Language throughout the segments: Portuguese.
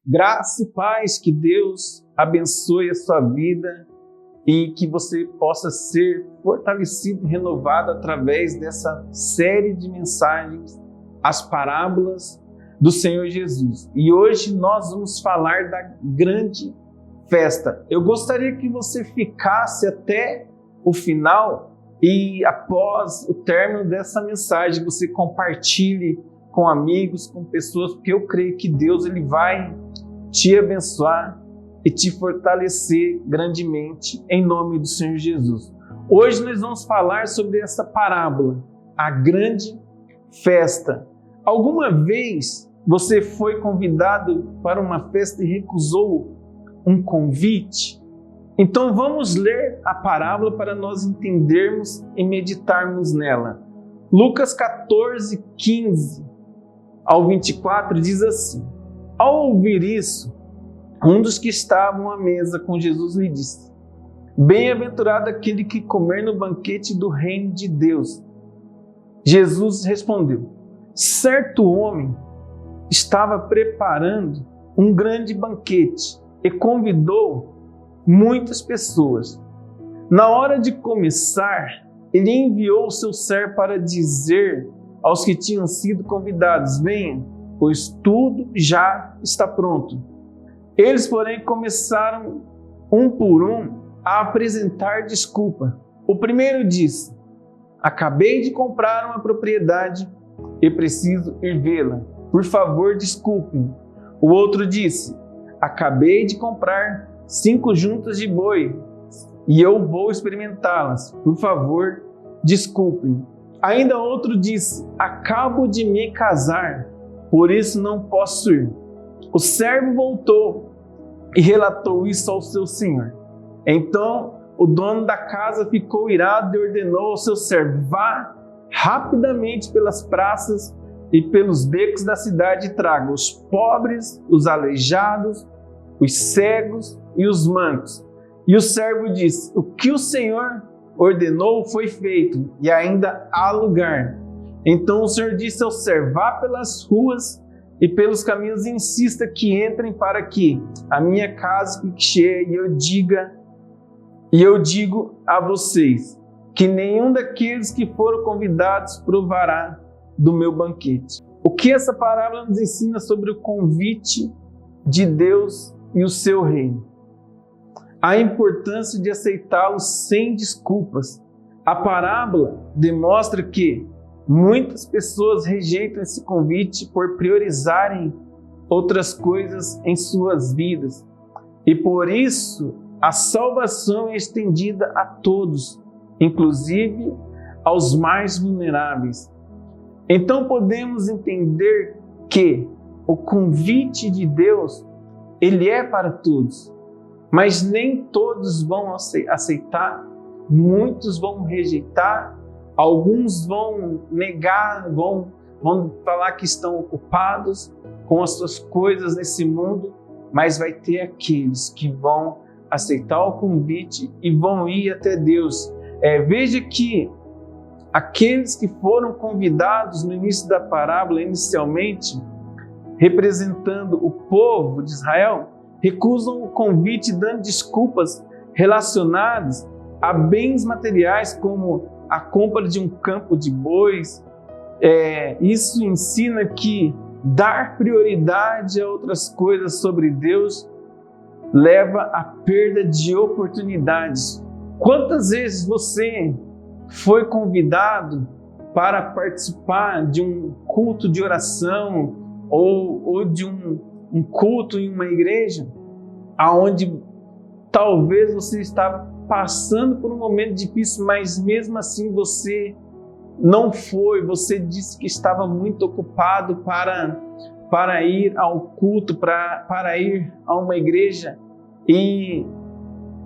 Graça e paz, que Deus abençoe a sua vida e que você possa ser fortalecido e renovado através dessa série de mensagens, as parábolas do Senhor Jesus. E hoje nós vamos falar da grande festa. Eu gostaria que você ficasse até o final e após o término dessa mensagem você compartilhe com amigos, com pessoas, porque eu creio que Deus ele vai te abençoar e te fortalecer grandemente em nome do Senhor Jesus. Hoje nós vamos falar sobre essa parábola, a grande festa. Alguma vez você foi convidado para uma festa e recusou um convite? Então vamos ler a parábola para nós entendermos e meditarmos nela. Lucas 14, 15 ao 24 diz assim: Ao ouvir isso, um dos que estavam à mesa com Jesus lhe disse: Bem-aventurado aquele que comer no banquete do reino de Deus. Jesus respondeu: Certo homem estava preparando um grande banquete e convidou muitas pessoas. Na hora de começar, ele enviou o seu servo para dizer aos que tinham sido convidados: Venham, pois tudo já está pronto. Eles, porém, começaram um por um a apresentar desculpa. O primeiro disse: Acabei de comprar uma propriedade e preciso ir vê-la. Por favor, desculpem. O outro disse: Acabei de comprar 5 juntas de boi e eu vou experimentá-las. Por favor, desculpem. Ainda outro disse: Acabo de me casar, por isso não posso ir. O servo voltou e relatou isso ao seu senhor. Então o dono da casa ficou irado e ordenou ao seu servo: Vá rapidamente pelas praças e pelos becos da cidade e traga os pobres, os aleijados, os cegos e os mancos. E o servo disse: O que o Senhor ordenou foi feito, e ainda há lugar. Então o Senhor disse ao servo: Vá pelas ruas e pelos caminhos e insista que entrem, para que a minha casa fique cheia. E eu digo a vocês que nenhum daqueles que foram convidados provará do meu banquete. O que essa parábola nos ensina sobre o convite de Deus e o seu reino? A importância de aceitá-lo sem desculpas. A parábola demonstra que muitas pessoas rejeitam esse convite por priorizarem outras coisas em suas vidas. E por isso, a salvação é estendida a todos, inclusive aos mais vulneráveis. Então podemos entender que o convite de Deus, ele é para todos. Mas nem todos vão aceitar, muitos vão rejeitar, alguns vão negar, vão falar que estão ocupados com as suas coisas nesse mundo, mas vai ter aqueles que vão aceitar o convite e vão ir até Deus. Veja que aqueles que foram convidados no início da parábola, inicialmente, representando o povo de Israel, recusam o convite dando desculpas relacionadas a bens materiais como a compra de um campo de bois. Isso ensina que dar prioridade a outras coisas sobre Deus leva à perda de oportunidades. Quantas vezes você foi convidado para participar de um culto de oração ou de um culto em uma igreja, aonde talvez você estava passando por um momento difícil, mas mesmo assim você não foi, você disse que estava muito ocupado para ir ao culto, para ir a uma igreja, e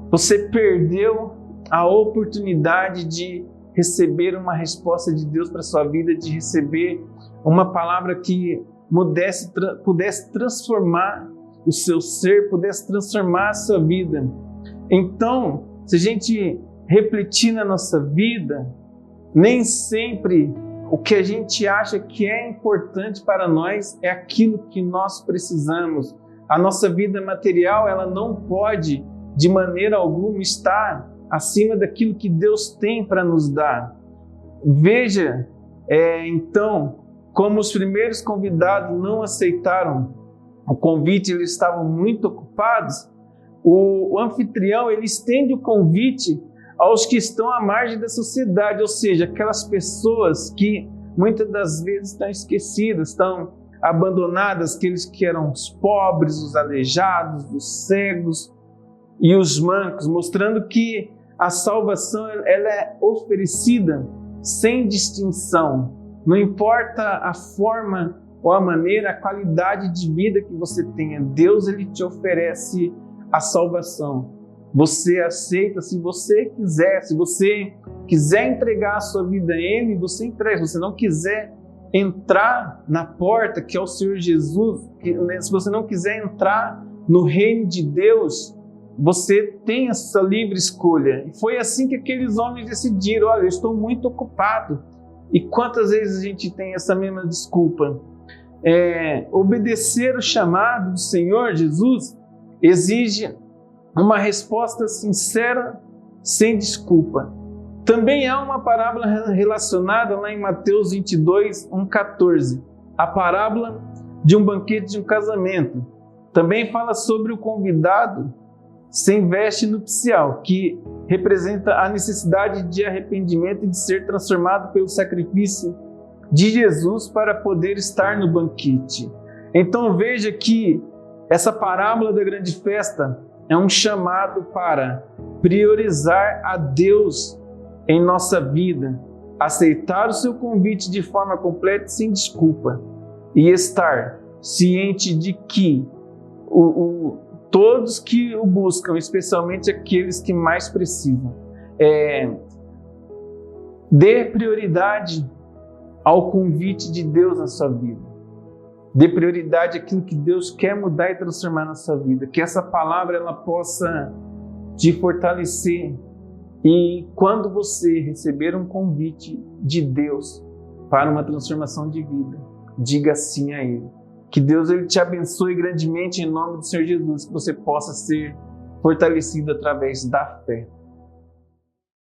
você perdeu a oportunidade de receber uma resposta de Deus para a sua vida, de receber uma palavra que pudesse transformar o seu ser, pudesse transformar a sua vida. Então, se a gente refletir na nossa vida, nem sempre o que a gente acha que é importante para nós é aquilo que nós precisamos. a nossa vida material, ela não pode, de maneira alguma, estar acima daquilo que Deus tem para nos dar. Veja, então, como os primeiros convidados não aceitaram o convite, eles estavam muito ocupados, o anfitrião, ele estende o convite aos que estão à margem da sociedade, ou seja, aquelas pessoas que muitas das vezes estão esquecidas, estão abandonadas, aqueles que eram os pobres, os aleijados, os cegos e os mancos, mostrando que a salvação ela é oferecida sem distinção. Não importa a forma ou a maneira, a qualidade de vida que você tenha, Deus ele te oferece a salvação. Você aceita se você quiser, se você quiser entregar a sua vida a Ele, você entrega. Se você não quiser entrar na porta que é o Senhor Jesus, se você não quiser entrar no reino de Deus, você tem a sua livre escolha. E foi assim que aqueles homens decidiram: olha, eu estou muito ocupado. E quantas vezes a gente tem essa mesma desculpa? Obedecer o chamado do Senhor Jesus exige uma resposta sincera, sem desculpa. Também há uma parábola relacionada lá em Mateus 22, 1,14. A parábola de um banquete de um casamento. Também fala sobre o convidado sem veste nupcial, que representa a necessidade de arrependimento e de ser transformado pelo sacrifício de Jesus para poder estar no banquete. Então veja que essa parábola da grande festa é um chamado para priorizar a Deus em nossa vida, aceitar o seu convite de forma completa e sem desculpa, e estar ciente de que todos que o buscam, especialmente aqueles que mais precisam, dê prioridade ao convite de Deus na sua vida. Dê prioridade àquilo que Deus quer mudar e transformar na sua vida. Que essa palavra ela possa te fortalecer. E quando você receber um convite de Deus para uma transformação de vida, diga sim a Ele. Que Deus ele te abençoe grandemente em nome do Senhor Jesus. Que você possa ser fortalecido através da fé.